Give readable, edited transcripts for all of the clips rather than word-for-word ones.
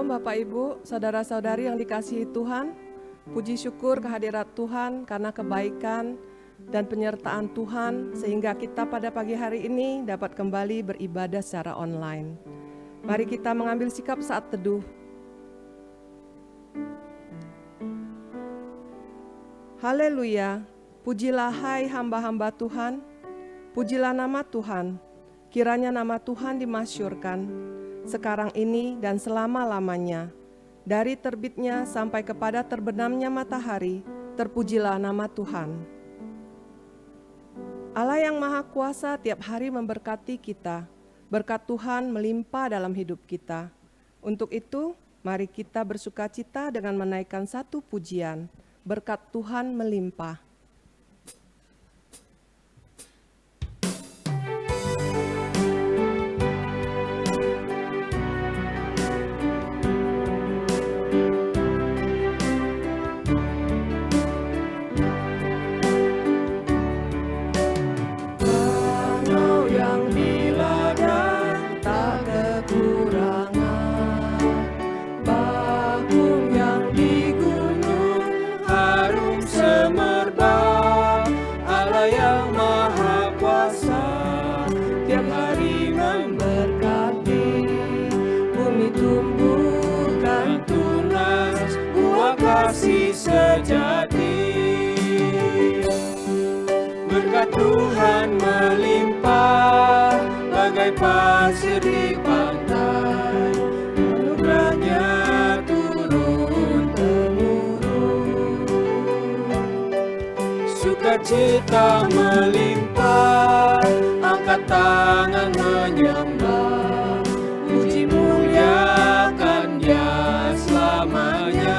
Shalom Bapak Ibu, saudara-saudari yang dikasihi Tuhan. Puji syukur kehadirat Tuhan karena kebaikan dan penyertaan Tuhan sehingga kita pada pagi hari ini dapat kembali beribadah secara online. Mari kita mengambil sikap saat teduh. Haleluya, pujilah hai hamba-hamba Tuhan, pujilah nama Tuhan, kiranya nama Tuhan dimasyurkan, sekarang ini dan selama-lamanya. Dari terbitnya sampai kepada terbenamnya matahari, terpujilah nama Tuhan. Allah yang Maha Kuasa tiap hari memberkati kita, berkat Tuhan melimpah dalam hidup kita. Untuk itu, mari kita bersukacita dengan menaikkan satu pujian, berkat Tuhan melimpah. Sejati berkat Tuhan melimpah bagai pasir di pantai, anugerahnya turun-temurun. Sukacita melimpah, angkat tangan menyembah, puji muliakan Dia selamanya.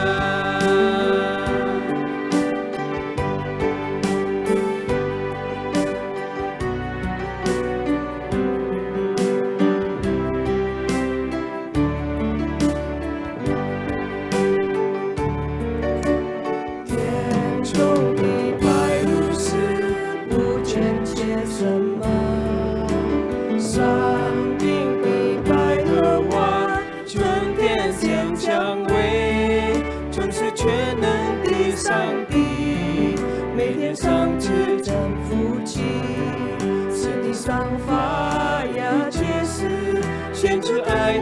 献出爱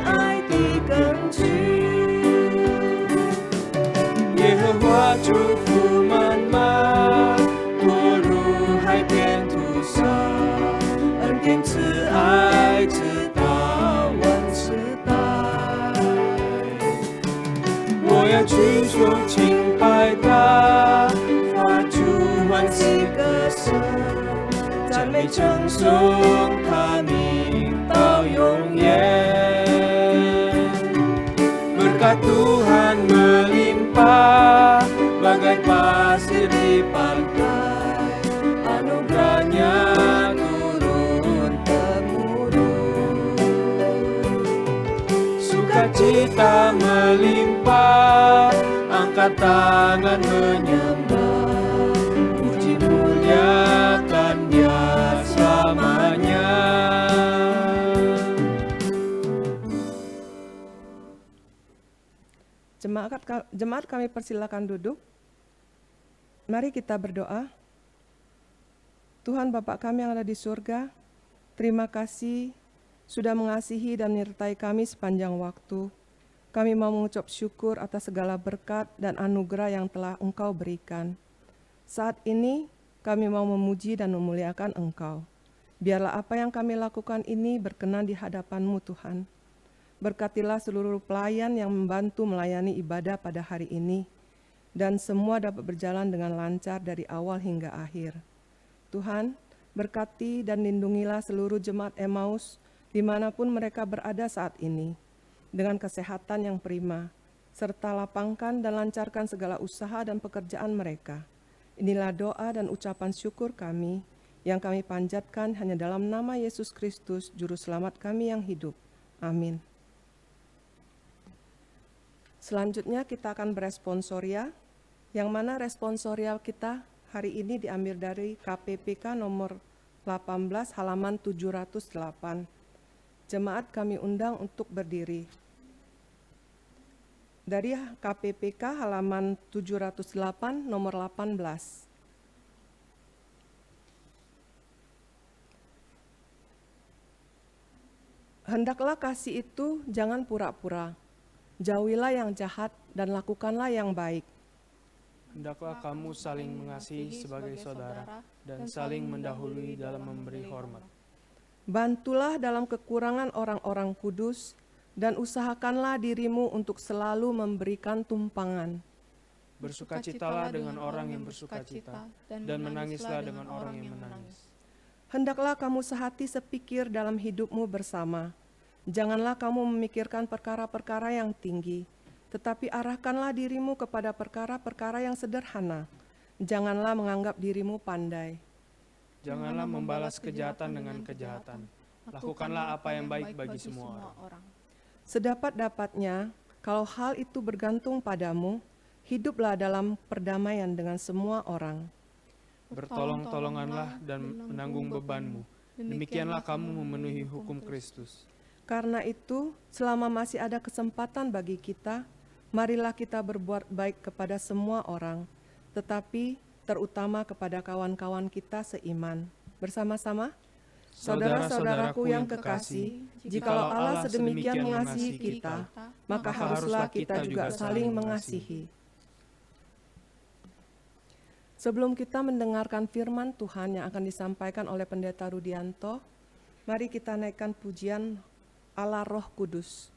的根基，耶和华祝福满满，多如海边土沙，恩典慈爱直到万世代。我要举手敬拜他，发出欢喜歌声，赞美称颂他名到永远。Berkat Tuhan melimpah bagai pasir di pantai, anugerahnya turun-temurun. Sukacita melimpah, angkat tangan menyembah, puji muliakan Dia selamanya. Jemaat kami persilakan duduk. Mari kita berdoa. Tuhan Bapa kami yang ada di surga, terima kasih sudah mengasihi dan menyertai kami sepanjang waktu. Kami mau mengucap syukur atas segala berkat dan anugerah yang telah Engkau berikan. Saat ini kami mau memuji dan memuliakan Engkau. Biarlah apa yang kami lakukan ini berkenan di hadapan-Mu Tuhan. Berkatilah seluruh pelayan yang membantu melayani ibadah pada hari ini, dan semua dapat berjalan dengan lancar dari awal hingga akhir. Tuhan, berkati dan lindungilah seluruh jemaat Emmaus dimanapun mereka berada saat ini, dengan kesehatan yang prima, serta lapangkan dan lancarkan segala usaha dan pekerjaan mereka. Inilah doa dan ucapan syukur kami, yang kami panjatkan hanya dalam nama Yesus Kristus, Juru Selamat kami yang hidup. Amin. Selanjutnya kita akan beresponsoria, yang mana responsorial kita hari ini diambil dari KPPK nomor 18 halaman 708. Jemaat kami undang untuk berdiri. dari KPPK halaman 708 nomor 18. Hendaklah kasih itu jangan pura-pura. Jauhilah yang jahat dan lakukanlah yang baik. Hendaklah kamu saling mengasihi sebagai saudara dan saling mendahului dalam memberi hormat. Bantulah dalam kekurangan orang-orang kudus dan usahakanlah dirimu untuk selalu memberikan tumpangan. Bersukacitalah dengan orang yang bersukacita dan menangislah dengan orang yang menangis. Hendaklah kamu sehati sepikir dalam hidupmu bersama. Janganlah kamu memikirkan perkara-perkara yang tinggi, tetapi arahkanlah dirimu kepada perkara-perkara yang sederhana. Janganlah menganggap dirimu pandai. Janganlah membalas kejahatan dengan kejahatan. Lakukanlah apa yang baik bagi semua orang. Sedapat-dapatnya, kalau hal itu bergantung padamu, hiduplah dalam perdamaian dengan semua orang. Bertolong-tolonganlah dan menanggung bebanmu. Demikianlah kamu memenuhi hukum Kristus. Karena itu, selama masih ada kesempatan bagi kita, marilah kita berbuat baik kepada semua orang, tetapi terutama kepada kawan-kawan kita seiman. Bersama-sama, saudara-saudaraku yang kekasih, jikalau Allah sedemikian mengasihi kita, maka haruslah kita juga saling mengasihi. Sebelum kita mendengarkan firman Tuhan yang akan disampaikan oleh Pendeta Rudianto, mari kita naikkan pujian Allah Roh Kudus.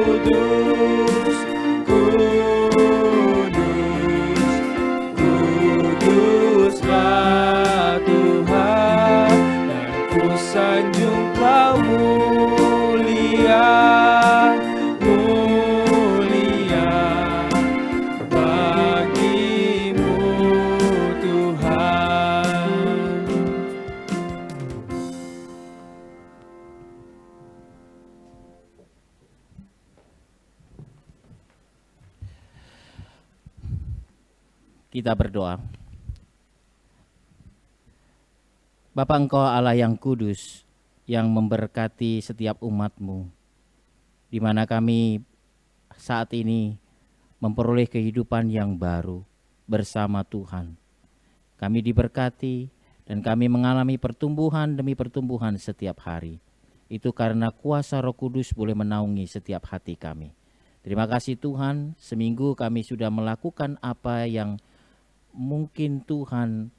Kudus, kudus. sanjung Kau mulia, mulia bagimu Tuhan. Kita berdoa. Bapa, Engkau Allah yang kudus, yang memberkati setiap umat-Mu, di mana kami saat ini memperoleh kehidupan yang baru bersama Tuhan. Kami diberkati dan kami mengalami pertumbuhan demi pertumbuhan setiap hari. Itu karena kuasa Roh Kudus boleh menaungi setiap hati kami. Terima kasih Tuhan, seminggu kami sudah melakukan apa yang mungkin Tuhan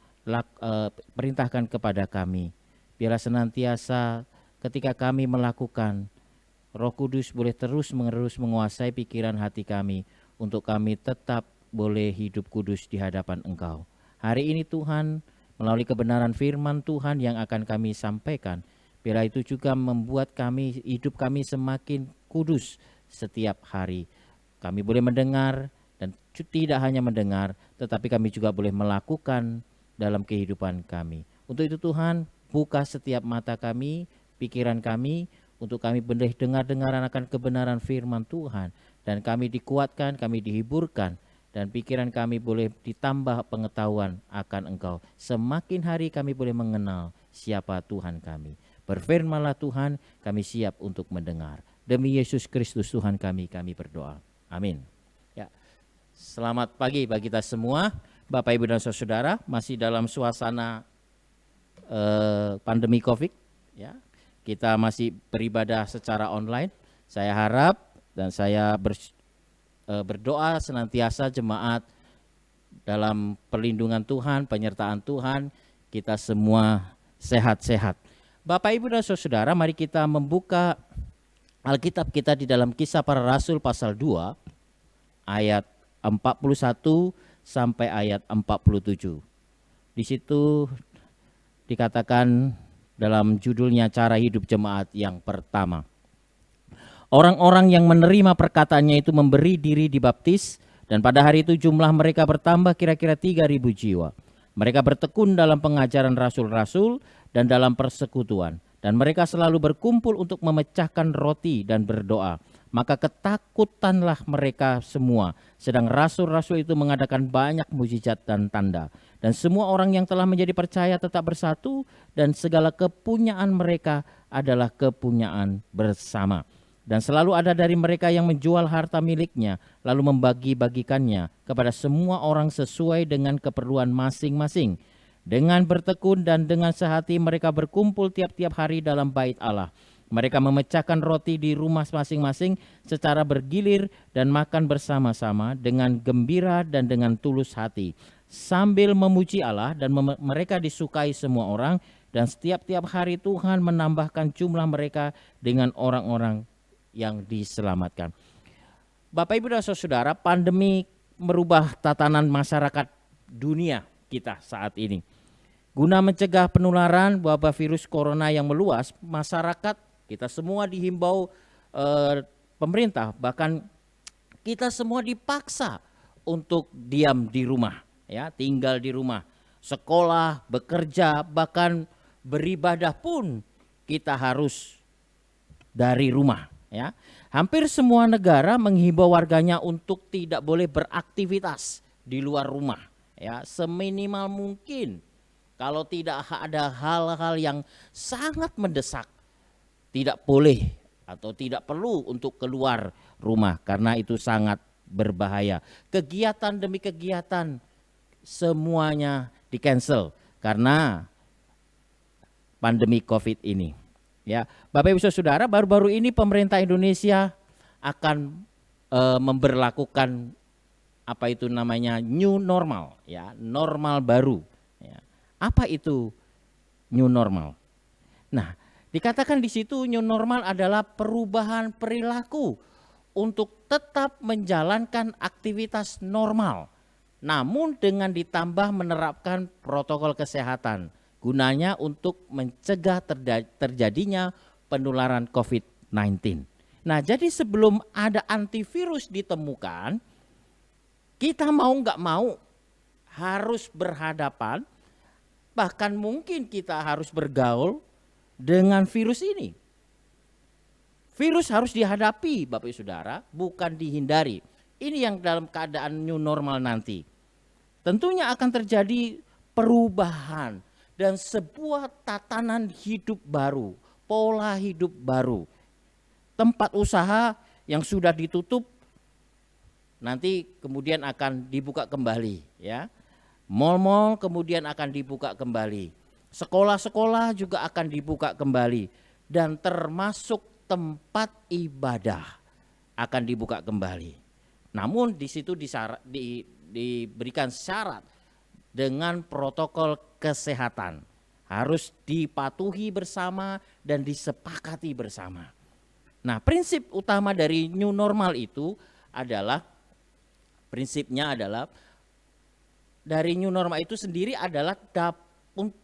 perintahkan kepada kami. Biarlah senantiasa ketika kami melakukan, Roh Kudus boleh terus-menerus menguasai pikiran hati kami untuk kami tetap boleh hidup kudus di hadapan Engkau. Hari ini Tuhan, melalui kebenaran firman Tuhan yang akan kami sampaikan, biarlah itu juga membuat kami, hidup kami semakin kudus setiap hari. Kami boleh mendengar dan tidak hanya mendengar, tetapi kami juga boleh melakukan dalam kehidupan kami. Untuk itu Tuhan, buka setiap mata kami, pikiran kami, untuk kami boleh dengar-dengaran akan kebenaran firman Tuhan, dan kami dikuatkan, kami dihiburkan, dan pikiran kami boleh ditambah pengetahuan akan Engkau. Semakin hari kami boleh mengenal siapa Tuhan kami. Berfirmanlah Tuhan, kami siap untuk mendengar. Demi Yesus Kristus Tuhan kami berdoa. Amin. Ya. Selamat pagi bagi kita semua. Bapak, Ibu, dan Saudara, masih dalam suasana pandemi COVID, ya. Kita masih beribadah secara online. Saya harap dan saya berdoa senantiasa jemaat dalam perlindungan Tuhan, penyertaan Tuhan, kita semua sehat-sehat. Bapak, Ibu, dan Saudara, mari kita membuka Alkitab kita di dalam Kisah Para Rasul pasal 2 ayat 41 sampai ayat 47. Di situ dikatakan dalam judulnya cara hidup jemaat yang pertama. Orang-orang yang menerima perkataannya itu memberi diri dibaptis, dan pada hari itu jumlah mereka bertambah kira-kira 3.000 jiwa. Mereka bertekun dalam pengajaran rasul-rasul dan dalam persekutuan, dan mereka selalu berkumpul untuk memecahkan roti dan berdoa. Maka ketakutanlah mereka semua, sedang rasul-rasul itu mengadakan banyak mujizat dan tanda. Dan semua orang yang telah menjadi percaya tetap bersatu, dan segala kepunyaan mereka adalah kepunyaan bersama. Dan selalu ada dari mereka yang menjual harta miliknya, lalu membagi-bagikannya kepada semua orang sesuai dengan keperluan masing-masing. Dengan bertekun dan dengan sehati mereka berkumpul tiap-tiap hari dalam bait Allah. Mereka memecahkan roti di rumah masing-masing secara bergilir dan makan bersama-sama dengan gembira dan dengan tulus hati, sambil memuji Allah, dan mereka disukai semua orang, dan setiap-tiap hari Tuhan menambahkan jumlah mereka dengan orang-orang yang diselamatkan. Bapak, Ibu, dan Saudara, pandemi merubah tatanan masyarakat dunia kita saat ini. Guna mencegah penularan wabah virus corona yang meluas, masyarakat kita semua dihimbau pemerintah, bahkan kita semua dipaksa untuk diam di rumah, ya, tinggal di rumah, sekolah, bekerja, bahkan beribadah pun kita harus dari rumah, ya. Hampir semua negara menghimbau warganya untuk tidak boleh beraktivitas di luar rumah, ya, seminimal mungkin. Kalau tidak ada hal-hal yang sangat mendesak, tidak boleh atau tidak perlu untuk keluar rumah, karena itu sangat berbahaya. Kegiatan demi kegiatan semuanya di-cancel karena pandemi COVID ini. Ya, Bapak, Ibu, Saudara, baru-baru ini pemerintah Indonesia akan memberlakukan apa itu namanya new normal, ya, normal baru. Ya. Apa itu new normal? Nah, dikatakan di situ new normal adalah perubahan perilaku untuk tetap menjalankan aktivitas normal, namun dengan ditambah menerapkan protokol kesehatan, Gunanya untuk mencegah terjadinya penularan COVID-19. Nah, jadi sebelum ada antivirus ditemukan, kita mau nggak mau harus berhadapan, bahkan mungkin kita harus bergaul dengan virus ini. Virus harus dihadapi, Bapak Ibu Saudara, bukan dihindari. Ini yang dalam keadaan new normal nanti. Tentunya akan terjadi perubahan dan sebuah tatanan hidup baru, pola hidup baru. Tempat usaha yang sudah ditutup nanti kemudian akan dibuka kembali, ya. Mal-mal kemudian akan dibuka kembali. Sekolah-sekolah juga akan dibuka kembali dan termasuk tempat ibadah akan dibuka kembali. Namun di situ diberikan syarat dengan protokol kesehatan. Harus dipatuhi bersama dan disepakati bersama. Nah, prinsip utama dari new normal itu adalah, prinsipnya adalah dari new normal itu sendiri adalah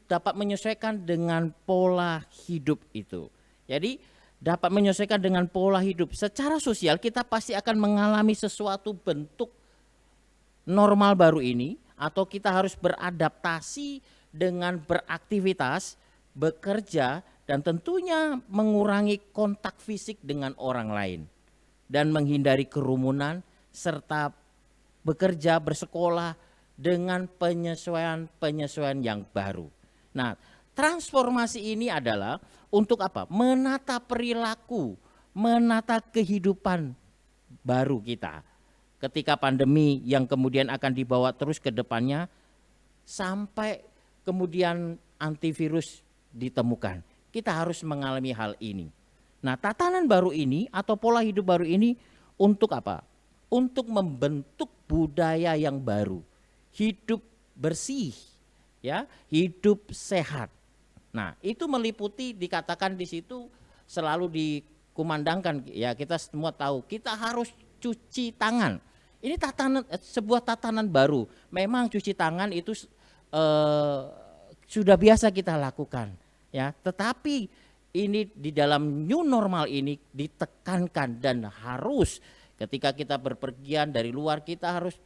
dapat menyesuaikan dengan pola hidup itu. Jadi dapat menyesuaikan dengan pola hidup. Secara sosial kita pasti akan mengalami sesuatu bentuk normal baru ini, atau kita harus beradaptasi dengan beraktivitas, bekerja, dan tentunya mengurangi kontak fisik dengan orang lain dan menghindari kerumunan serta bekerja, bersekolah dengan penyesuaian yang baru. Nah, transformasi ini adalah untuk apa? Menata perilaku, menata kehidupan baru kita. Ketika pandemi yang kemudian akan dibawa terus ke depannya sampai kemudian antivirus ditemukan. Kita harus mengalami hal ini. Nah, tatanan baru ini atau pola hidup baru ini untuk apa? Untuk membentuk budaya yang baru. Hidup bersih, ya, hidup sehat. Nah, itu meliputi, dikatakan di situ selalu dikumandangkan, ya, kita semua tahu kita harus cuci tangan. Ini sebuah tatanan baru. Memang cuci tangan itu sudah biasa kita lakukan, ya. Tetapi ini di dalam new normal ini ditekankan dan harus ketika kita berpergian dari luar kita harus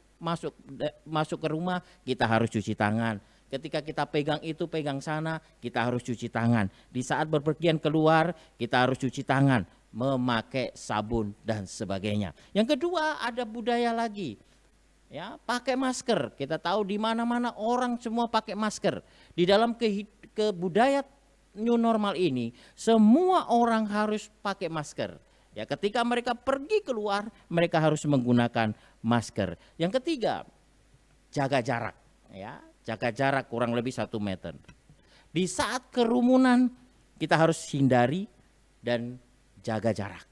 masuk ke rumah, kita harus cuci tangan. Ketika kita pegang itu, pegang sana, kita harus cuci tangan. Di saat berpergian keluar, kita harus cuci tangan, memakai sabun dan sebagainya. Yang kedua, ada budaya lagi. Ya, pakai masker. Kita tahu di mana-mana orang semua pakai masker. Di dalam budaya new normal ini, semua orang harus pakai masker. Ya, ketika mereka pergi keluar, mereka harus menggunakan masker. Yang ketiga, jaga jarak. Ya, jaga jarak kurang lebih 1 meter. Di saat kerumunan, kita harus hindari dan jaga jarak.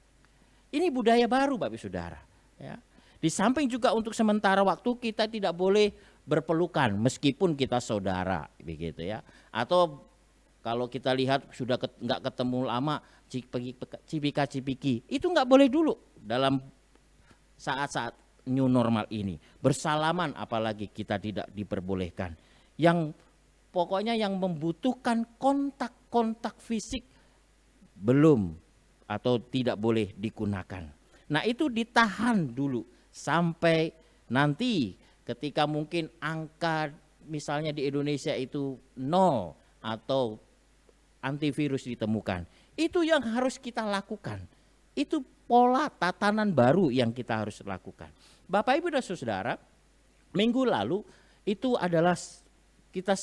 Ini budaya baru, Bapak Saudara. Ya. Di samping juga untuk sementara waktu kita tidak boleh berpelukan meskipun kita saudara, begitu ya. Atau kalau kita lihat sudah nggak ketemu lama, cipika-cipiki, itu nggak boleh dulu dalam saat-saat new normal ini. Bersalaman apalagi kita tidak diperbolehkan. Yang pokoknya yang membutuhkan kontak fisik belum atau tidak boleh digunakan. Nah, itu ditahan dulu sampai nanti ketika mungkin angka misalnya di Indonesia itu 0 atau antivirus ditemukan. Itu yang harus kita lakukan. Itu pola tatanan baru yang kita harus lakukan. Bapak Ibu dan Saudara, minggu lalu itu adalah kita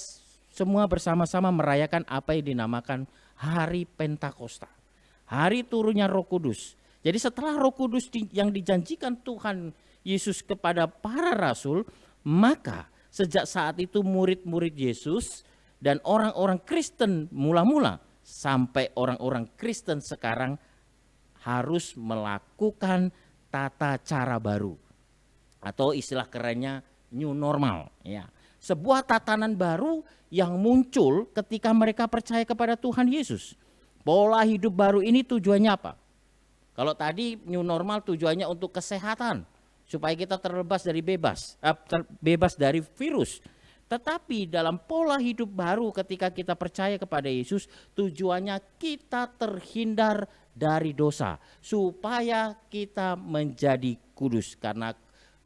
semua bersama-sama merayakan apa yang dinamakan Hari Pentakosta. Hari turunnya Roh Kudus. Jadi setelah Roh Kudus yang dijanjikan Tuhan Yesus kepada para rasul, maka sejak saat itu murid-murid Yesus dan orang-orang Kristen mula-mula sampai orang-orang Kristen sekarang harus melakukan tata cara baru atau istilah kerennya new normal, ya. Sebuah tatanan baru yang muncul ketika mereka percaya kepada Tuhan Yesus. Pola hidup baru ini tujuannya apa? Kalau tadi new normal tujuannya untuk kesehatan, supaya kita terbebas dari bebas dari virus. Tetapi dalam pola hidup baru ketika kita percaya kepada Yesus, tujuannya kita terhindar dari dosa supaya kita menjadi kudus. Karena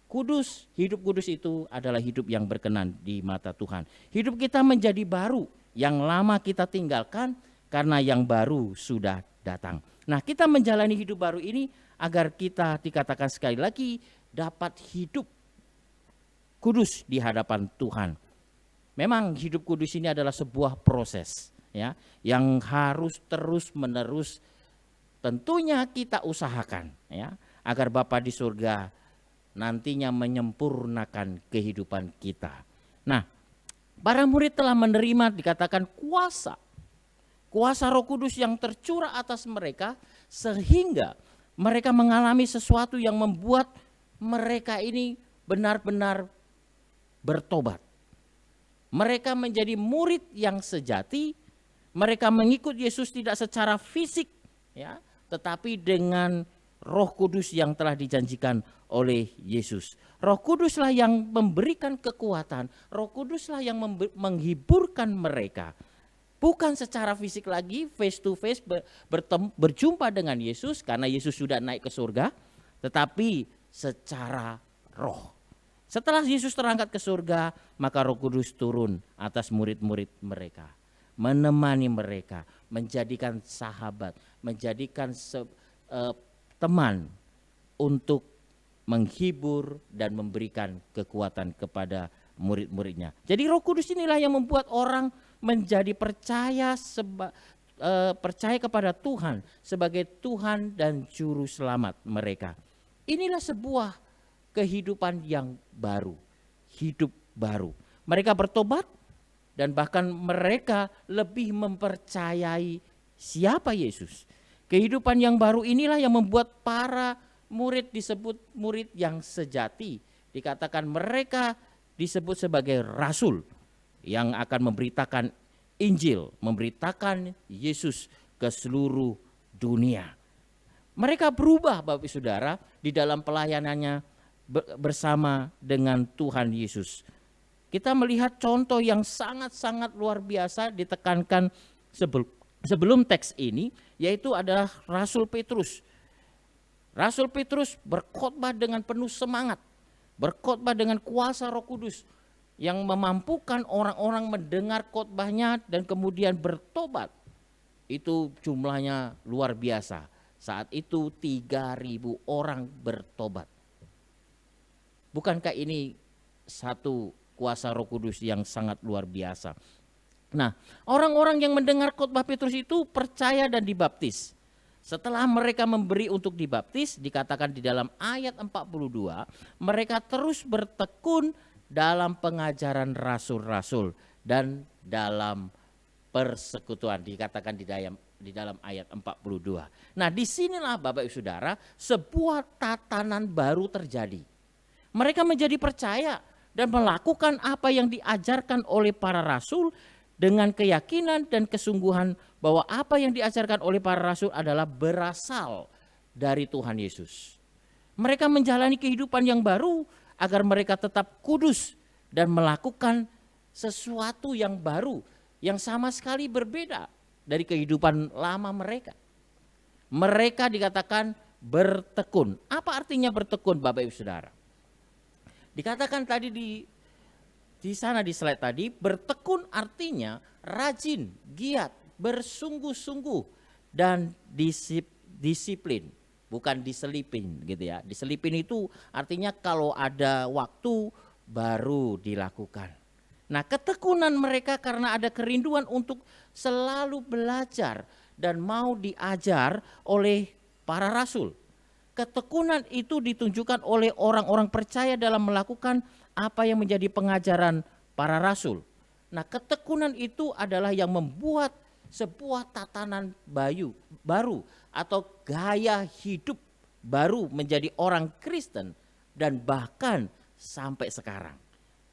kudus, hidup kudus itu adalah hidup yang berkenan di mata Tuhan. Hidup kita menjadi baru, yang lama kita tinggalkan karena yang baru sudah datang. Nah, kita menjalani hidup baru ini agar kita dikatakan sekali lagi dapat hidup kudus di hadapan Tuhan. Memang hidup kudus ini adalah sebuah proses, ya, yang harus terus-menerus tentunya kita usahakan, ya, agar Bapa di surga nantinya menyempurnakan kehidupan kita. Nah, para murid telah menerima dikatakan kuasa Roh Kudus yang tercurah atas mereka sehingga mereka mengalami sesuatu yang membuat mereka ini benar-benar bertobat. Mereka menjadi murid yang sejati, mereka mengikut Yesus tidak secara fisik, ya, tetapi dengan Roh Kudus yang telah dijanjikan oleh Yesus. Roh Kuduslah yang memberikan kekuatan, Roh Kuduslah yang menghiburkan mereka. Bukan secara fisik lagi, face to face berjumpa dengan Yesus karena Yesus sudah naik ke surga, tetapi secara roh. Setelah Yesus terangkat ke surga, maka Roh Kudus turun atas murid-murid mereka, menemani mereka, menjadikan sahabat, menjadikan teman untuk menghibur dan memberikan kekuatan kepada murid-muridnya. Jadi Roh Kudus inilah yang membuat orang menjadi percaya kepada Tuhan sebagai Tuhan dan Juru Selamat mereka. Inilah sebuah kehidupan yang baru, hidup baru. Mereka bertobat dan bahkan mereka lebih mempercayai siapa Yesus. Kehidupan yang baru inilah yang membuat para murid disebut murid yang sejati. Dikatakan mereka disebut sebagai rasul yang akan memberitakan Injil, memberitakan Yesus ke seluruh dunia. Mereka berubah Bapak Saudara di dalam pelayanannya bersama dengan Tuhan Yesus. Kita melihat contoh yang sangat-sangat luar biasa ditekankan sebelum teks ini, yaitu adalah Rasul Petrus. Rasul Petrus berkhotbah dengan penuh semangat, berkhotbah dengan kuasa Roh Kudus yang memampukan orang-orang mendengar khotbahnya dan kemudian bertobat. Itu jumlahnya luar biasa. Saat itu 3.000 orang bertobat. Bukankah ini satu kuasa Roh Kudus yang sangat luar biasa? Nah, orang-orang yang mendengar khotbah Petrus itu percaya dan dibaptis. Setelah mereka memberi untuk dibaptis, dikatakan di dalam ayat 42, mereka terus bertekun dalam pengajaran rasul-rasul dan dalam persekutuan, dikatakan di dalam ayat 42. Nah, disinilah Bapak Ibu Saudara, sebuah tatanan baru terjadi. Mereka menjadi percaya dan melakukan apa yang diajarkan oleh para rasul dengan keyakinan dan kesungguhan bahwa apa yang diajarkan oleh para rasul adalah berasal dari Tuhan Yesus. Mereka menjalani kehidupan yang baru agar mereka tetap kudus dan melakukan sesuatu yang baru yang sama sekali berbeda dari kehidupan lama mereka. Mereka dikatakan bertekun. Apa artinya bertekun Bapak Ibu Saudara? Dikatakan tadi di sana di slide tadi, bertekun artinya rajin, giat, bersungguh-sungguh dan disiplin, bukan diselipin gitu ya. Diselipin itu artinya kalau ada waktu baru dilakukan. Nah, ketekunan mereka karena ada kerinduan untuk selalu belajar dan mau diajar oleh para rasul. Ketekunan itu ditunjukkan oleh orang-orang percaya dalam melakukan apa yang menjadi pengajaran para rasul. Nah, ketekunan itu adalah yang membuat sebuah tatanan baru atau gaya hidup baru menjadi orang Kristen dan bahkan sampai sekarang.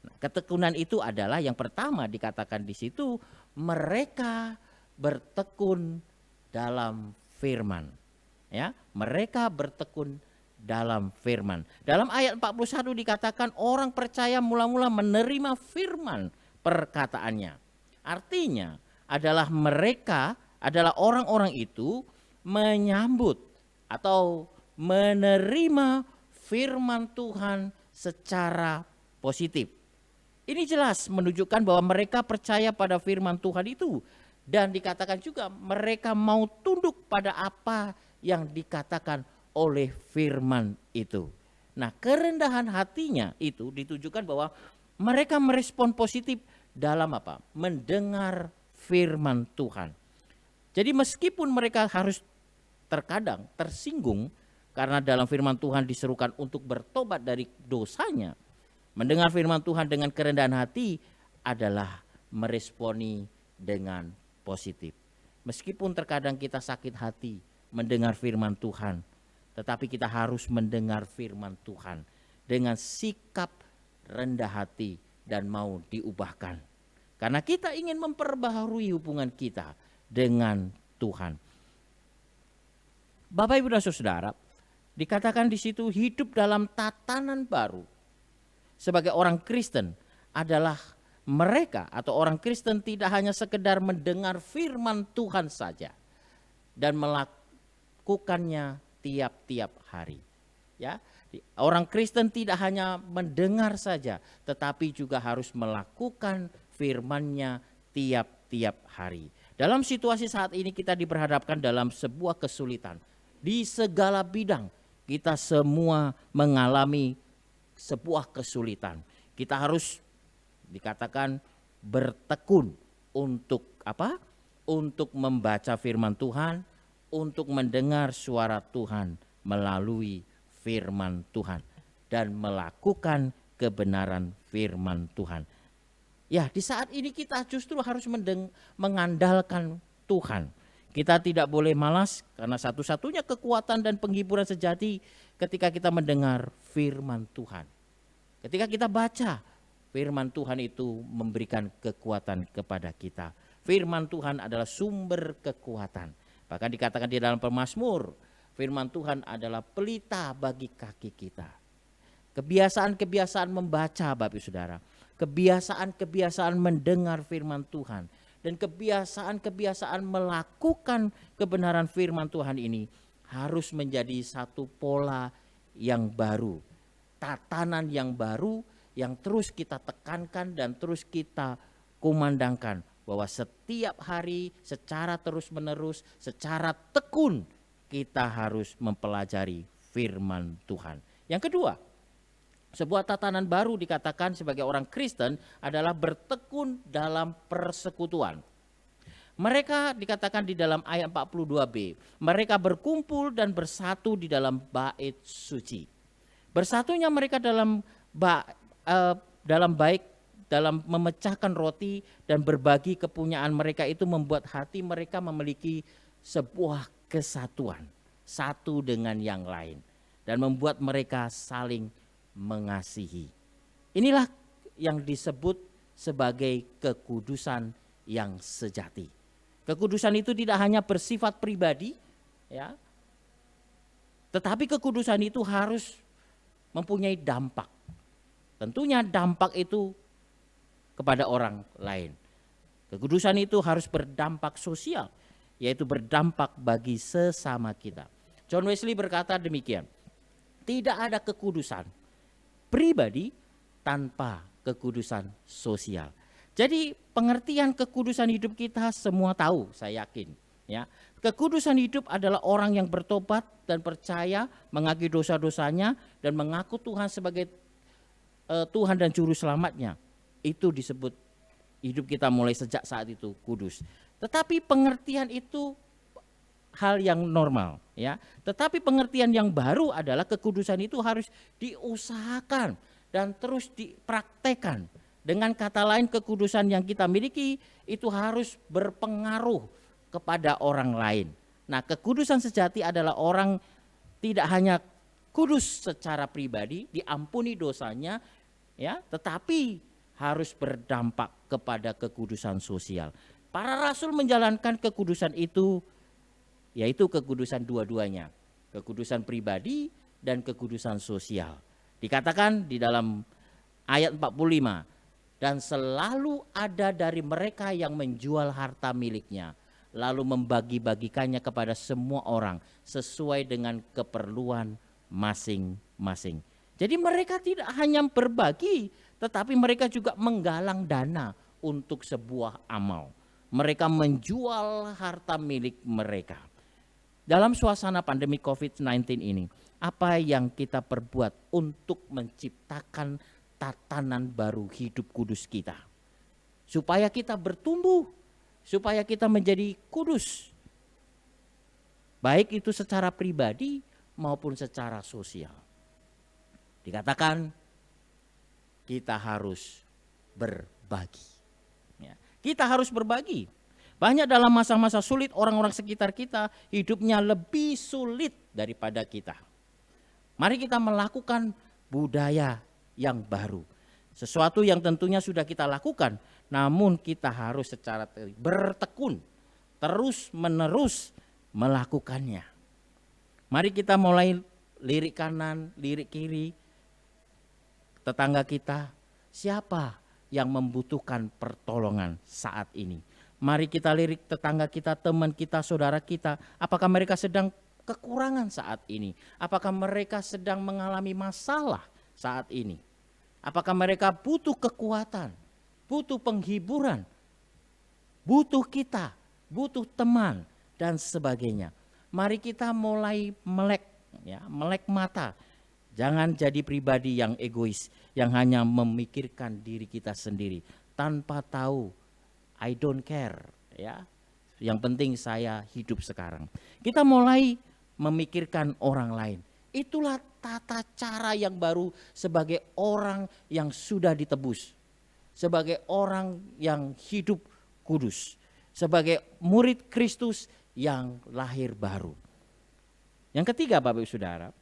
Nah, ketekunan itu adalah yang pertama dikatakan di situ, mereka bertekun dalam firman. Ya, mereka bertekun dalam firman. Dalam ayat 41 dikatakan orang percaya mula-mula menerima firman perkataannya. Artinya adalah mereka adalah orang-orang itu menyambut atau menerima firman Tuhan secara positif. Ini jelas menunjukkan bahwa mereka percaya pada firman Tuhan itu. Dan dikatakan juga mereka mau tunduk pada apa yang dikatakan oleh firman itu. Nah, kerendahan hatinya itu ditujukan bahwa mereka merespon positif dalam apa? Mendengar firman Tuhan. Jadi meskipun mereka harus terkadang tersinggung karena dalam firman Tuhan diserukan untuk bertobat dari dosanya, mendengar firman Tuhan dengan kerendahan hati adalah meresponi dengan positif. Meskipun terkadang kita sakit hati mendengar firman Tuhan, tetapi kita harus mendengar firman Tuhan dengan sikap rendah hati dan mau diubahkan. Karena kita ingin memperbaharui hubungan kita dengan Tuhan. Bapak Ibu dan Saudara, dikatakan di situ hidup dalam tatanan baru. Sebagai orang Kristen adalah mereka atau orang Kristen tidak hanya sekedar mendengar firman Tuhan saja dan melakukannya tiap-tiap hari. Ya, orang Kristen tidak hanya mendengar saja, tetapi juga harus melakukan firman-Nya tiap-tiap hari. Dalam situasi saat ini kita diperhadapkan dalam sebuah kesulitan. Di segala bidang kita semua mengalami sebuah kesulitan. Kita harus dikatakan bertekun untuk apa? Untuk membaca firman Tuhan, untuk mendengar suara Tuhan melalui firman Tuhan dan melakukan kebenaran firman Tuhan. Ya, di saat ini kita justru harus mengandalkan Tuhan. Kita tidak boleh malas karena satu-satunya kekuatan dan penghiburan sejati ketika kita mendengar firman Tuhan. Ketika kita baca firman Tuhan itu memberikan kekuatan kepada kita. Firman Tuhan adalah sumber kekuatan. Bahkan dikatakan di dalam Pemazmur, firman Tuhan adalah pelita bagi kaki kita. Kebiasaan-kebiasaan membaca Bapak Ibu Saudara, kebiasaan-kebiasaan mendengar firman Tuhan, dan kebiasaan-kebiasaan melakukan kebenaran firman Tuhan ini harus menjadi satu pola yang baru, tatanan yang baru yang terus kita tekankan dan terus kita kumandangkan bahwa setiap hari secara terus-menerus, secara tekun kita harus mempelajari firman Tuhan. Yang kedua, sebuah tatanan baru dikatakan sebagai orang Kristen adalah bertekun dalam persekutuan. Mereka dikatakan di dalam ayat 42b, mereka berkumpul dan bersatu di dalam bait suci. Bersatunya mereka dalam dalam memecahkan roti dan berbagi kepunyaan mereka itu membuat hati mereka memiliki sebuah kesatuan satu dengan yang lain dan membuat mereka saling mengasihi. Inilah yang disebut sebagai kekudusan yang sejati. Kekudusan itu tidak hanya bersifat pribadi, ya, tetapi kekudusan itu harus mempunyai dampak. Tentunya dampak itu kepada orang lain. Kekudusan itu harus berdampak sosial, yaitu berdampak bagi sesama kita. John Wesley berkata demikian, tidak ada kekudusan pribadi tanpa kekudusan sosial. Jadi pengertian kekudusan hidup kita semua tahu, saya yakin. Ya, kekudusan hidup adalah orang yang bertobat dan percaya, mengakui dosa-dosanya dan mengaku Tuhan sebagai Tuhan dan Juru Selamatnya. Itu disebut hidup kita mulai sejak saat itu kudus. Tetapi pengertian itu hal yang normal, ya. Tetapi pengertian yang baru adalah kekudusan itu harus diusahakan dan terus dipraktekkan. Dengan kata lain, kekudusan yang kita miliki itu harus berpengaruh kepada orang lain. Nah, kekudusan sejati adalah orang tidak hanya kudus secara pribadi, diampuni dosanya, ya, tetapi harus berdampak kepada kekudusan sosial. Para rasul menjalankan kekudusan itu, yaitu kekudusan dua-duanya, kekudusan pribadi dan kekudusan sosial. Dikatakan di dalam ayat 45, dan selalu ada dari mereka yang menjual harta miliknya, lalu membagi-bagikannya kepada semua orang sesuai dengan keperluan masing-masing. Jadi mereka tidak hanya berbagi, tetapi mereka juga menggalang dana untuk sebuah amal. Mereka menjual harta milik mereka. Dalam suasana pandemi COVID-19 ini, apa yang kita perbuat untuk menciptakan tatanan baru hidup kudus kita? Supaya kita bertumbuh, supaya kita menjadi kudus. Baik itu secara pribadi maupun secara sosial. Dikatakan kita harus berbagi. Ya, kita harus berbagi. Banyak dalam masa-masa sulit orang-orang sekitar kita hidupnya lebih sulit daripada kita. Mari kita melakukan budaya yang baru. Sesuatu yang tentunya sudah kita lakukan, namun kita harus secara bertekun, terus menerus melakukannya. Mari kita mulai lirik kanan, lirik kiri, tetangga kita, siapa yang membutuhkan pertolongan saat ini? Mari kita lirik tetangga kita, teman kita, saudara kita. Apakah mereka sedang kekurangan saat ini? Apakah mereka sedang mengalami masalah saat ini? Apakah mereka butuh kekuatan, butuh penghiburan, butuh kita, butuh teman, dan sebagainya. Mari kita mulai melek mata. Jangan jadi pribadi yang egois, yang hanya memikirkan diri kita sendiri tanpa tahu. I don't care, ya. Yang penting saya hidup sekarang. Kita mulai memikirkan orang lain. Itulah tata cara yang baru sebagai orang yang sudah ditebus, sebagai orang yang hidup kudus, sebagai murid Kristus yang lahir baru. Yang ketiga, Bapak Ibu Saudara,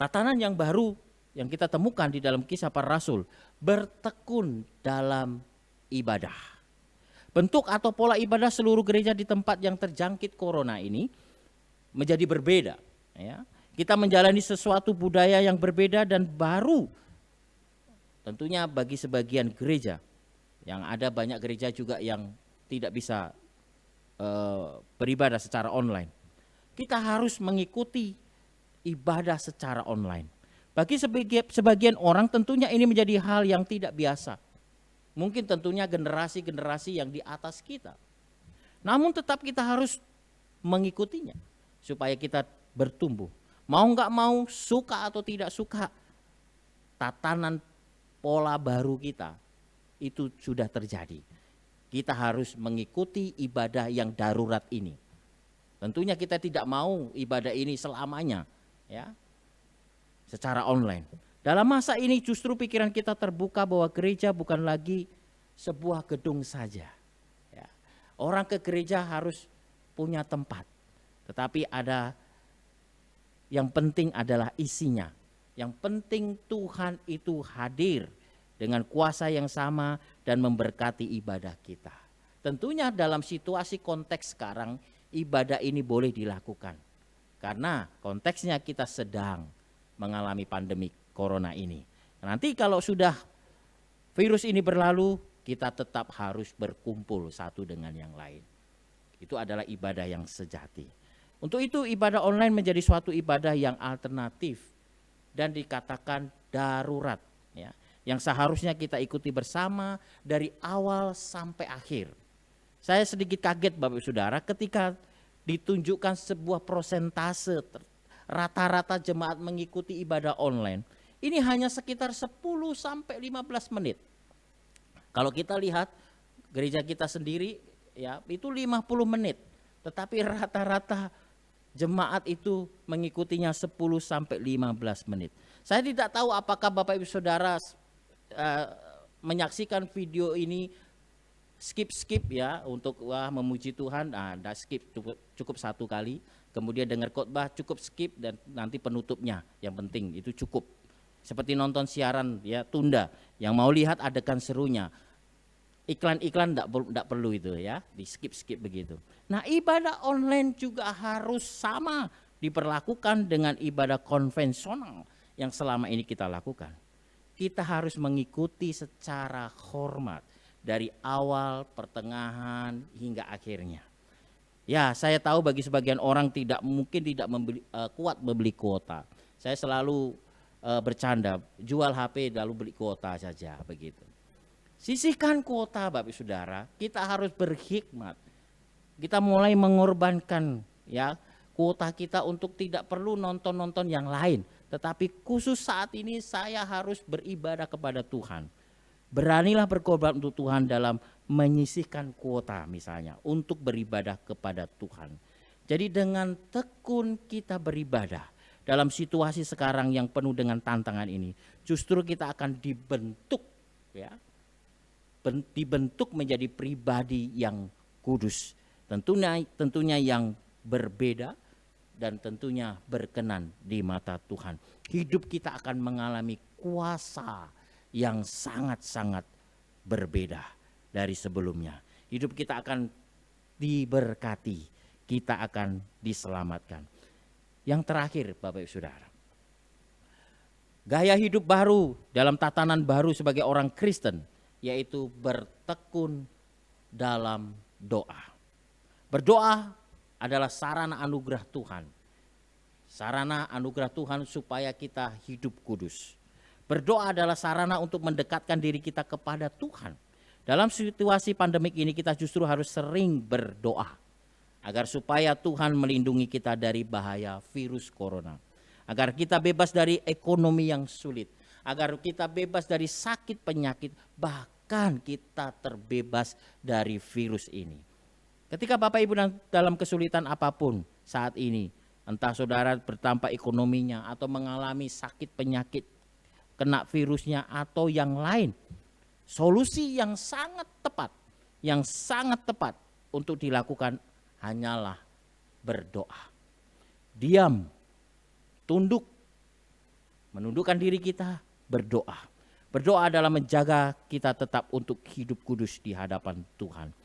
tatanan yang baru yang kita temukan di dalam Kisah Para Rasul, bertekun dalam ibadah. Bentuk atau pola ibadah seluruh gereja di tempat yang terjangkit corona ini menjadi berbeda. Ya. Kita menjalani sesuatu budaya yang berbeda dan baru. Tentunya bagi sebagian gereja, yang ada banyak gereja juga yang tidak bisa beribadah secara online. Kita harus mengikuti ibadah secara online. Bagi sebagian orang tentunya ini menjadi hal yang tidak biasa. Mungkin tentunya generasi-generasi yang di atas kita. Namun tetap kita harus mengikutinya supaya kita bertumbuh. Mau nggak mau, suka atau tidak suka, tatanan pola baru kita itu sudah terjadi. Kita harus mengikuti ibadah yang darurat ini. Tentunya kita tidak mau ibadah ini selamanya, ya, secara online. Dalam masa ini justru pikiran kita terbuka bahwa gereja bukan lagi sebuah gedung saja. Ya. Orang ke gereja harus punya tempat, tetapi yang penting adalah isinya. Yang penting Tuhan itu hadir dengan kuasa yang sama dan memberkati ibadah kita. Tentunya dalam situasi konteks sekarang ibadah ini boleh dilakukan. Karena konteksnya kita sedang mengalami pandemi corona ini. Nanti kalau sudah virus ini berlalu, kita tetap harus berkumpul satu dengan yang lain. Itu adalah ibadah yang sejati. Untuk itu ibadah online menjadi suatu ibadah yang alternatif dan dikatakan darurat, ya, yang seharusnya kita ikuti bersama dari awal sampai akhir. Saya sedikit kaget Bapak Ibu Saudara ketika ditunjukkan sebuah prosentase rata-rata jemaat mengikuti ibadah online. Ini hanya sekitar 10 sampai 15 menit. Kalau kita lihat gereja kita sendiri, ya, itu 50 menit. Tetapi rata-rata jemaat itu mengikutinya 10 sampai 15 menit. Saya tidak tahu apakah Bapak Ibu Saudara menyaksikan video ini skip ya untuk memuji Tuhan. Nah, skip cukup satu kali. Kemudian dengar khotbah cukup skip dan nanti penutupnya. Yang penting itu cukup. Seperti nonton siaran, ya, tunda. Yang mau lihat adegan serunya. Iklan-iklan enggak perlu itu, ya, di skip begitu. Nah, ibadah online juga harus sama diperlakukan dengan ibadah konvensional yang selama ini kita lakukan. kita harus mengikuti secara hormat dari awal, pertengahan hingga akhirnya. Ya, saya tahu bagi sebagian orang mungkin tidak kuat membeli kuota. Saya selalu bercanda, jual HP lalu beli kuota saja begitu. Sisihkan kuota Bapak Saudara, kita harus berhikmat. Kita mulai mengorbankan ya kuota kita untuk tidak perlu nonton-nonton yang lain. Tetapi khusus saat ini saya harus beribadah kepada Tuhan. Beranilah berkorban untuk Tuhan dalam menyisihkan kuota misalnya untuk beribadah kepada Tuhan. Jadi dengan tekun kita beribadah dalam situasi sekarang yang penuh dengan tantangan ini, justru kita akan dibentuk ya. Dibentuk menjadi pribadi yang kudus. Tentunya yang berbeda dan tentunya berkenan di mata Tuhan. Hidup kita akan mengalami kuasa yang sangat-sangat berbeda dari sebelumnya. Hidup kita akan diberkati, kita akan diselamatkan. Yang terakhir Bapak Ibu Saudara, gaya hidup baru dalam tatanan baru sebagai orang Kristen, yaitu bertekun dalam doa. Berdoa adalah sarana anugerah Tuhan. Sarana anugerah Tuhan supaya kita hidup kudus. Berdoa adalah sarana untuk mendekatkan diri kita kepada Tuhan. Dalam situasi pandemik ini kita justru harus sering berdoa agar supaya Tuhan melindungi kita dari bahaya virus corona. Agar kita bebas dari ekonomi yang sulit, agar kita bebas dari sakit penyakit, bahkan kita terbebas dari virus ini. Ketika Bapak Ibu dalam kesulitan apapun saat ini, entah saudara bertambah ekonominya atau mengalami sakit penyakit, kena virusnya atau yang lain, solusi yang sangat tepat untuk dilakukan hanyalah berdoa. Diam, tunduk, menundukkan diri kita, berdoa. Berdoa adalah menjaga kita tetap untuk hidup kudus di hadapan Tuhan.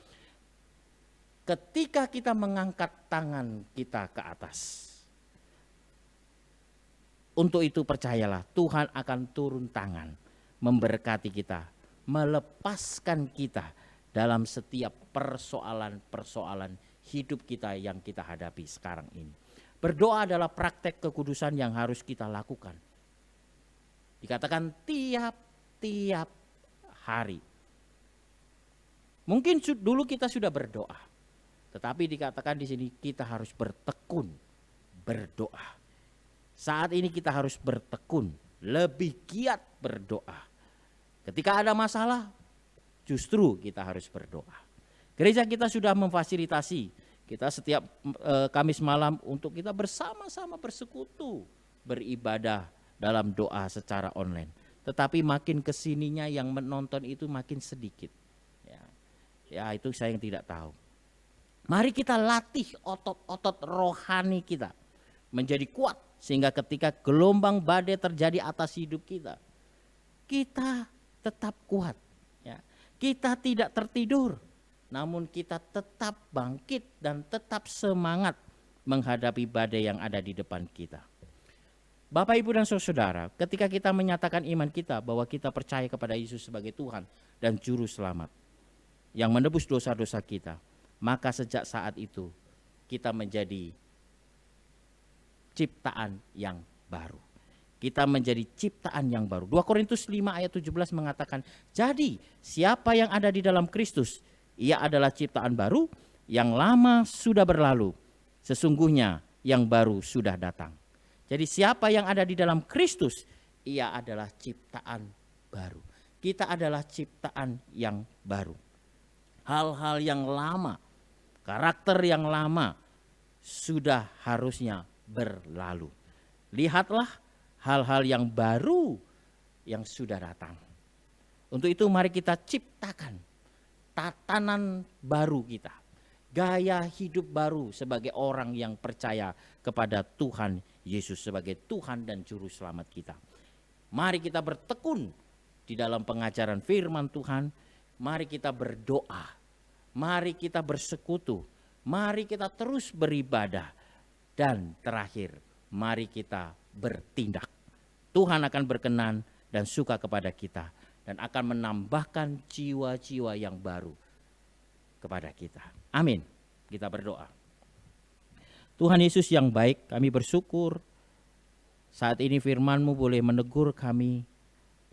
Ketika kita mengangkat tangan kita ke atas, untuk itu percayalah Tuhan akan turun tangan memberkati kita, melepaskan kita dalam setiap persoalan-persoalan hidup kita yang kita hadapi sekarang ini. Berdoa adalah praktek kekudusan yang harus kita lakukan. Dikatakan tiap-tiap hari. Mungkin dulu kita sudah berdoa, tetapi dikatakan di sini kita harus bertekun berdoa. Saat ini kita harus bertekun, lebih giat berdoa. Ketika ada masalah, justru kita harus berdoa. Gereja kita sudah memfasilitasi kita setiap Kamis malam untuk kita bersama-sama bersekutu, beribadah dalam doa secara online. Tetapi makin kesininya yang menonton itu makin sedikit. Ya itu saya yang tidak tahu. Mari kita latih otot-otot rohani kita menjadi kuat, sehingga ketika gelombang badai terjadi atas hidup kita, kita tetap kuat. Ya. Kita tidak tertidur, namun kita tetap bangkit dan tetap semangat menghadapi badai yang ada di depan kita. Bapak, Ibu, dan saudara, ketika kita menyatakan iman kita bahwa kita percaya kepada Yesus sebagai Tuhan dan Juru Selamat yang menebus dosa-dosa kita, maka sejak saat itu kita menjadi ciptaan yang baru. Kita menjadi ciptaan yang baru. 2 Korintus 5 ayat 17 mengatakan, jadi siapa yang ada di dalam Kristus, ia adalah ciptaan baru, yang lama sudah berlalu, sesungguhnya yang baru sudah datang. Jadi siapa yang ada di dalam Kristus, ia adalah ciptaan baru. Kita adalah ciptaan yang baru. Hal-hal yang lama, karakter yang lama sudah harusnya berlalu. Lihatlah hal-hal yang baru yang sudah datang. Untuk itu mari kita ciptakan tatanan baru kita, gaya hidup baru sebagai orang yang percaya kepada Tuhan Yesus sebagai Tuhan dan Juru Selamat kita. Mari kita bertekun di dalam pengajaran firman Tuhan. Mari kita berdoa, mari kita bersekutu, mari kita terus beribadah. Dan terakhir, mari kita bertindak. Tuhan akan berkenan dan suka kepada kita, dan akan menambahkan jiwa-jiwa yang baru kepada kita. Amin. Kita berdoa. Tuhan Yesus yang baik, kami bersyukur saat ini firman-Mu boleh menegur kami,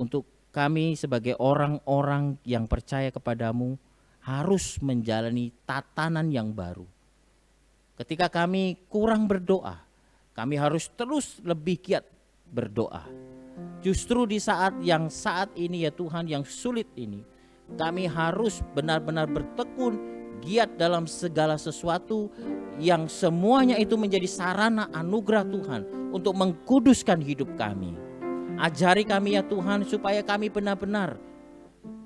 untuk kami sebagai orang-orang yang percaya kepadamu harus menjalani tatanan yang baru. Ketika kami kurang berdoa, kami harus terus lebih giat berdoa. Justru di saat ini ya Tuhan, yang sulit ini, kami harus benar-benar bertekun, giat dalam segala sesuatu yang semuanya itu menjadi sarana anugerah Tuhan untuk mengkuduskan hidup kami. Ajari kami ya Tuhan, supaya kami benar-benar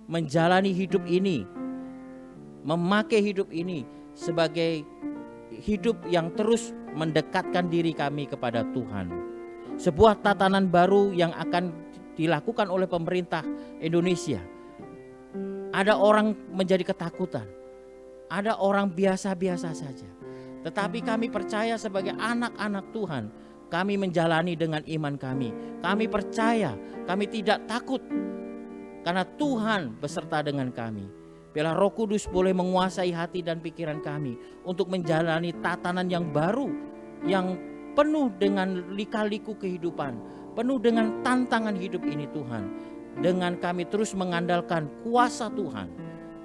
menjalani hidup ini, memakai hidup ini sebagai hidup yang terus mendekatkan diri kami kepada Tuhan. Sebuah tatanan baru yang akan dilakukan oleh pemerintah Indonesia. Ada orang menjadi ketakutan, ada orang biasa-biasa saja. Tetapi kami percaya sebagai anak-anak Tuhan, kami menjalani dengan iman kami. Kami percaya, kami tidak takut, karena Tuhan beserta dengan kami. Biarlah Roh Kudus boleh menguasai hati dan pikiran kami untuk menjalani tatanan yang baru, yang penuh dengan lika-liku kehidupan, penuh dengan tantangan hidup ini Tuhan. Dengan kami terus mengandalkan kuasa Tuhan.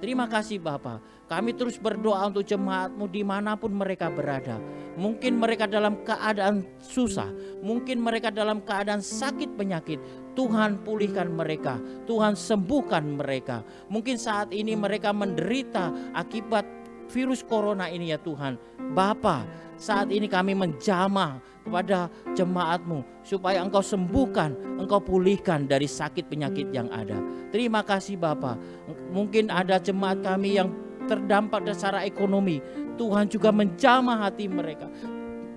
Terima kasih Bapa. Kami terus berdoa untuk jemaat-Mu dimanapun mereka berada. Mungkin mereka dalam keadaan susah, mungkin mereka dalam keadaan sakit penyakit. Tuhan pulihkan mereka, Tuhan sembuhkan mereka. Mungkin saat ini mereka menderita akibat virus corona ini ya Tuhan. Bapa, saat ini kami menjamah kepada jemaat-Mu supaya Engkau sembuhkan, Engkau pulihkan dari sakit penyakit yang ada. Terima kasih Bapa. Mungkin ada jemaat kami yang terdampak secara ekonomi. Tuhan juga menjamah hati mereka,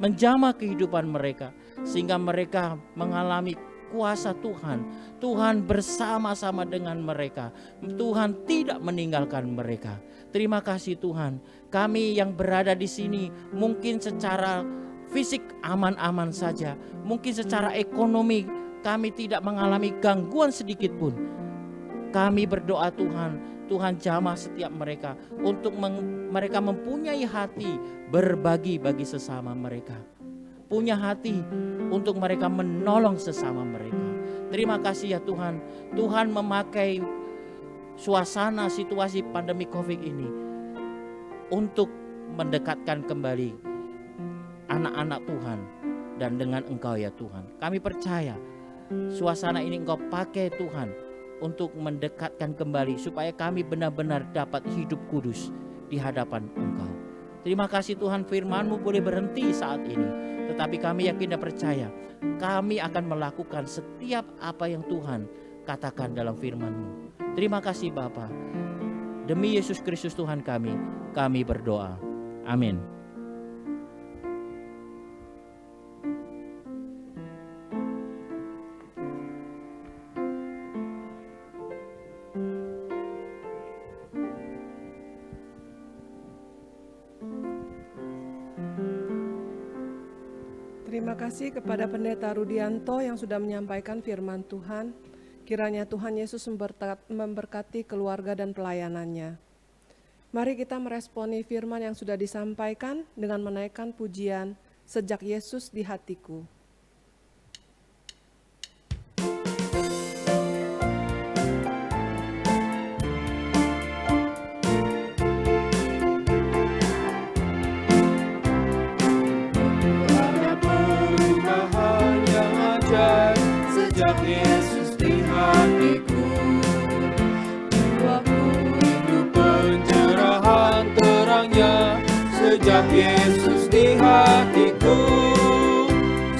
menjamah kehidupan mereka, sehingga mereka mengalami kuasa Tuhan. Tuhan bersama-sama dengan mereka. Tuhan tidak meninggalkan mereka. Terima kasih Tuhan. Kami yang berada di sini mungkin secara fisik aman-aman saja, mungkin secara ekonomi kami tidak mengalami gangguan sedikit pun. Kami berdoa Tuhan jamah setiap mereka untuk mereka mempunyai hati berbagi bagi sesama mereka, punya hati untuk mereka menolong sesama mereka. Terima kasih ya Tuhan. Tuhan memakai suasana situasi pandemi COVID ini untuk mendekatkan kembali anak-anak Tuhan dan dengan Engkau ya Tuhan. Kami percaya suasana ini Engkau pakai Tuhan untuk mendekatkan kembali supaya kami benar-benar dapat hidup kudus di hadapan Engkau. Terima kasih Tuhan, firman-Mu boleh berhenti saat ini, tetapi kami yakin dan percaya kami akan melakukan setiap apa yang Tuhan katakan dalam firman-Mu. Terima kasih Bapa. Demi Yesus Kristus Tuhan kami berdoa. Amin. Terima kasih kepada Pendeta Rudianto yang sudah menyampaikan firman Tuhan. Kiranya Tuhan Yesus memberkati keluarga dan pelayanannya. Mari kita meresponi firman yang sudah disampaikan dengan menaikkan pujian Sejak Yesus di Hatiku. Sejak Yesus di hatiku, jiwaku rindu pencerahan terangnya. Sejak Yesus di hatiku,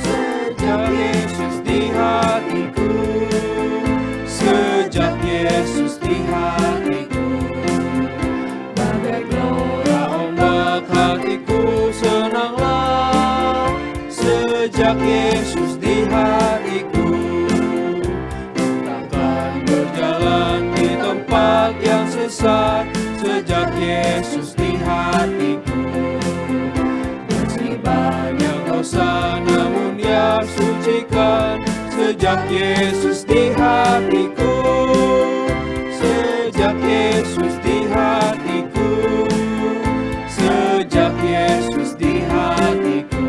sejak Yesus di hatiku, sejak Yesus di hatiku. Bagai gelora ombak hatiku senanglah. Sejak Yesus di hatiku, yang sesat. Sejak Yesus di hatiku, meski banyak dosa namun Ia sucikan. Sejak Yesus di hatiku, sejak Yesus di hatiku, sejak Yesus di hatiku.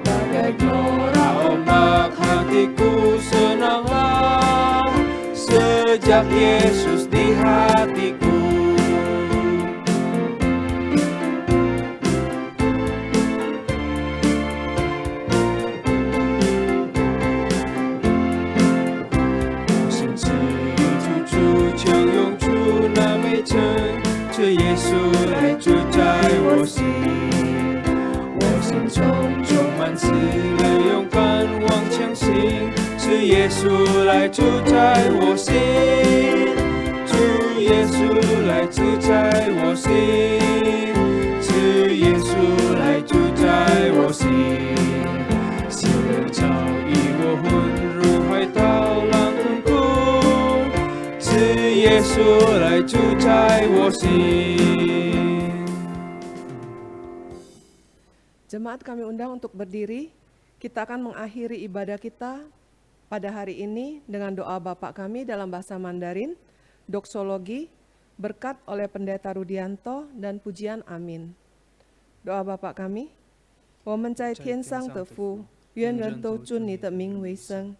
Bagai gelora ombak hatiku senanglah, sejak Yesus di hatiku.这耶稣来住在我心，我心中充满慈爱，勇敢往前行。是耶稣来住在我心，主耶稣来住在我心，是耶稣来住在我心。心人早已我魂如海涛浪滚滚，是耶稣来住在我心。 Jemaat kami undang untuk berdiri. Kita akan mengakhiri ibadah kita pada hari ini dengan doa Bapa kami dalam bahasa Mandarin, doksologi, berkat oleh Pendeta Rudianto dan pujian amin. Doa Bapa kami, 我们在天上的父，愿人都尊你的名为圣，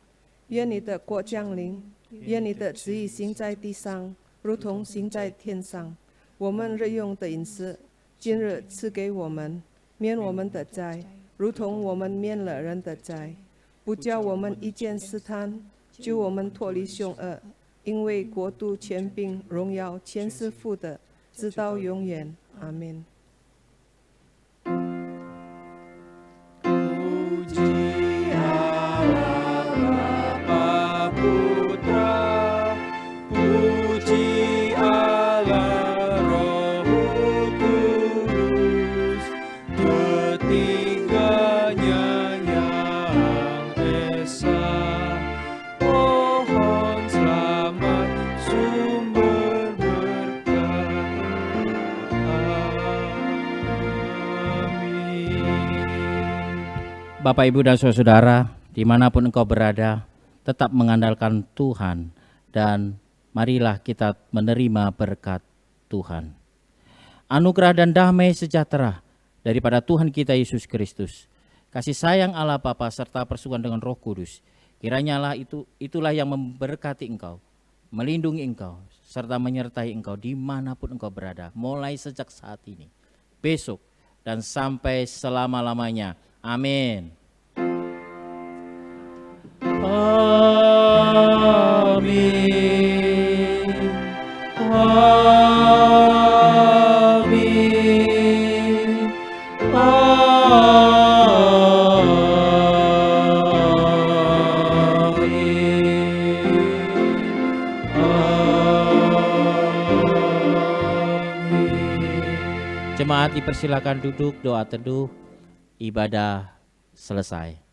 愿你的国降临，愿你的旨意行在地上，如同行在天上。我们日用的饮食，今日赐给我们。 免我们的债，如同我们免了人的债，不叫我们遇见试探，救我们脱离凶恶。因为国度、权柄、荣耀，全是父的，直到永远。阿门。 Bapak, Ibu, dan Saudara, dimanapun engkau berada, tetap mengandalkan Tuhan, dan marilah kita menerima berkat Tuhan. Anugerah dan damai sejahtera daripada Tuhan kita Yesus Kristus, kasih sayang Allah Bapa serta persekutuan dengan Roh Kudus, kiranya itulah yang memberkati engkau, melindungi engkau, serta menyertai engkau dimanapun engkau berada, mulai sejak saat ini, besok, dan sampai selama-lamanya. Amin. Amin. Amin. Jemaat dipersilakan duduk, doa teduh, ibadah selesai.